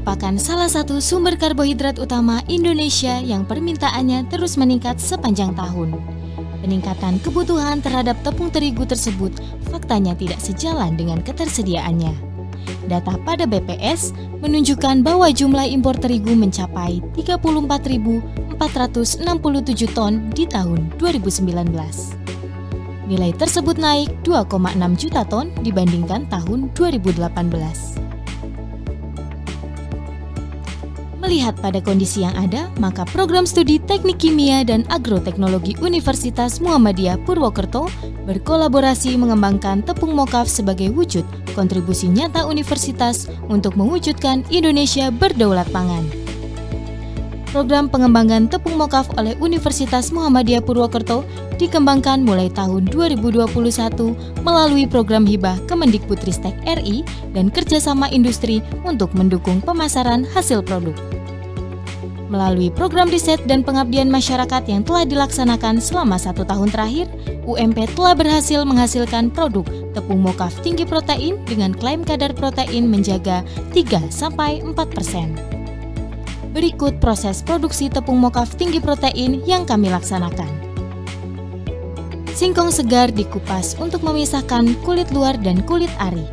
merupakan salah satu sumber karbohidrat utama Indonesia yang permintaannya terus meningkat sepanjang tahun. Peningkatan kebutuhan terhadap tepung terigu tersebut faktanya tidak sejalan dengan ketersediaannya. Data pada BPS menunjukkan bahwa jumlah impor terigu mencapai 34.467 ton di tahun 2019. Nilai tersebut naik 2,6 juta ton dibandingkan tahun 2018. Melihat pada kondisi yang ada, maka program studi Teknik Kimia dan Agroteknologi Universitas Muhammadiyah Purwokerto berkolaborasi mengembangkan tepung mokaf sebagai wujud kontribusi nyata universitas untuk mewujudkan Indonesia berdaulat pangan. Program pengembangan tepung mokaf oleh Universitas Muhammadiyah Purwokerto dikembangkan mulai tahun 2021 melalui program hibah Kemendikbudristek RI dan kerjasama industri untuk mendukung pemasaran hasil produk. Melalui program riset dan pengabdian masyarakat yang telah dilaksanakan selama 1 tahun terakhir, UMP telah berhasil menghasilkan produk tepung mokaf tinggi protein dengan klaim kadar protein menjaga 3-4%. Berikut proses produksi tepung mokaf tinggi protein yang kami laksanakan. Singkong segar dikupas untuk memisahkan kulit luar dan kulit ari.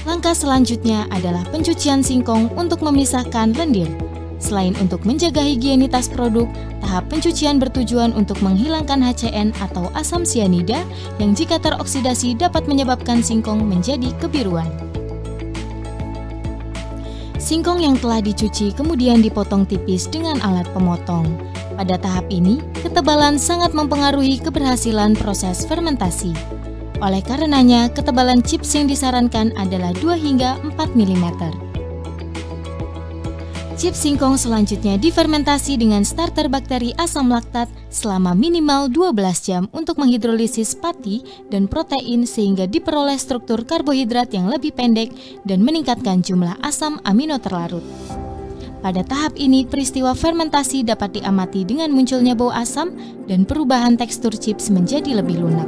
Langkah selanjutnya adalah pencucian singkong untuk memisahkan lendir. Selain untuk menjaga higienitas produk, tahap pencucian bertujuan untuk menghilangkan HCN atau asam sianida yang jika teroksidasi dapat menyebabkan singkong menjadi kebiruan. Singkong yang telah dicuci kemudian dipotong tipis dengan alat pemotong. Pada tahap ini, ketebalan sangat mempengaruhi keberhasilan proses fermentasi. Oleh karenanya, ketebalan chips yang disarankan adalah 2 hingga 4 mm. Chips singkong selanjutnya difermentasi dengan starter bakteri asam laktat selama minimal 12 jam untuk menghidrolisis pati dan protein sehingga diperoleh struktur karbohidrat yang lebih pendek dan meningkatkan jumlah asam amino terlarut. Pada tahap ini, peristiwa fermentasi dapat diamati dengan munculnya bau asam dan perubahan tekstur chips menjadi lebih lunak.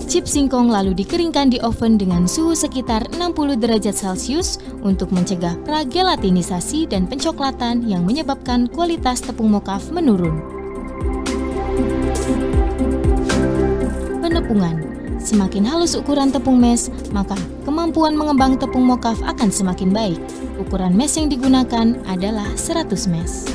Chips singkong lalu dikeringkan di oven dengan suhu sekitar 60 derajat Celcius untuk mencegah pragelatinisasi dan pencoklatan yang menyebabkan kualitas tepung mokaf menurun. Penepungan. Semakin halus ukuran tepung mes, maka kemampuan mengembang tepung mokaf akan semakin baik. Ukuran mes yang digunakan adalah 100 mes.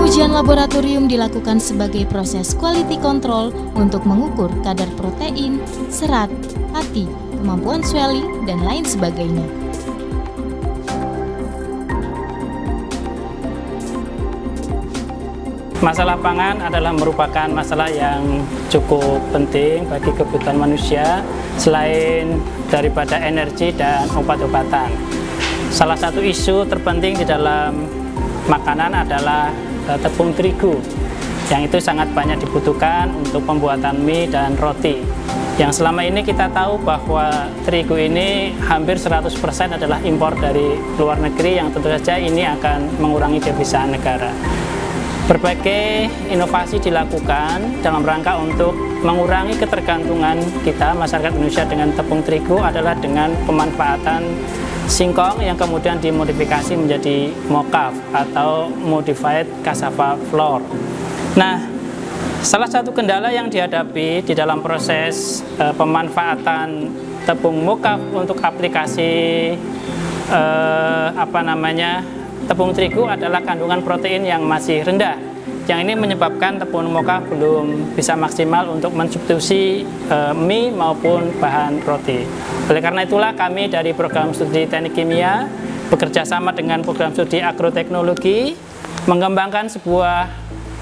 Ujian laboratorium dilakukan sebagai proses quality control untuk mengukur kadar protein, serat, pati, kemampuan swelling, dan lain sebagainya. Masalah pangan adalah merupakan masalah yang cukup penting bagi kebutuhan manusia selain daripada energi dan obat-obatan. Salah satu isu terpenting di dalam makanan adalah tepung terigu yang itu sangat banyak dibutuhkan untuk pembuatan mie dan roti. Yang selama ini kita tahu bahwa terigu ini hampir 100% adalah impor dari luar negeri yang tentu saja ini akan mengurangi devisa negara. Berbagai inovasi dilakukan dalam rangka untuk mengurangi ketergantungan kita masyarakat Indonesia dengan tepung terigu adalah dengan pemanfaatan singkong yang kemudian dimodifikasi menjadi mokaf atau modified cassava flour. Nah, salah satu kendala yang dihadapi di dalam proses pemanfaatan tepung mokaf untuk aplikasi tepung terigu adalah kandungan protein yang masih rendah. Yang ini menyebabkan tepung mokaf belum bisa maksimal untuk mensubstitusi mie maupun bahan roti. Oleh karena itulah kami dari program studi Teknik Kimia bekerja sama dengan program studi Agroteknologi mengembangkan sebuah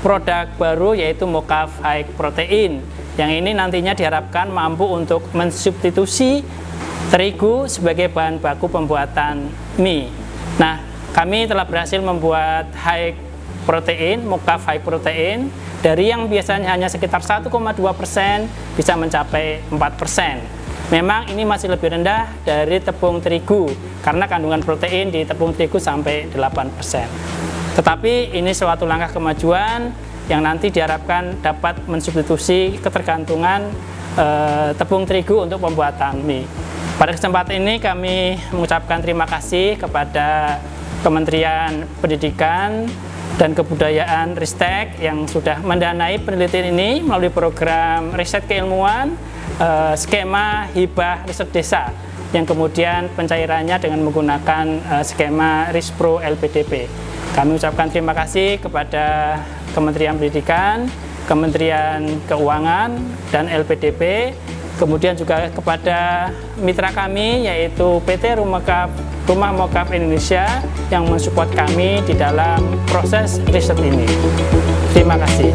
produk baru yaitu mokaf high protein. Yang ini nantinya diharapkan mampu untuk mensubstitusi terigu sebagai bahan baku pembuatan mie. Nah, kami telah berhasil membuat high protein, mokaf high protein, dari yang biasanya hanya sekitar 1,2% bisa mencapai 4%. Memang ini masih lebih rendah dari tepung terigu, karena kandungan protein di tepung terigu sampai 8%. Tetapi ini suatu langkah kemajuan yang nanti diharapkan dapat mensubstitusi ketergantungan tepung terigu untuk pembuatan mie. Pada kesempatan ini kami mengucapkan terima kasih kepada Kementerian Pendidikan dan Kebudayaan Ristek yang sudah mendanai penelitian ini melalui program riset keilmuan skema hibah riset desa, yang kemudian pencairannya dengan menggunakan skema Rispro LPDP. Kami ucapkan terima kasih kepada Kementerian Pendidikan, Kementerian Keuangan, dan LPDP, kemudian juga kepada mitra kami yaitu PT Rumah Mokaf Indonesia yang mensupport kami di dalam proses riset ini. Terima kasih.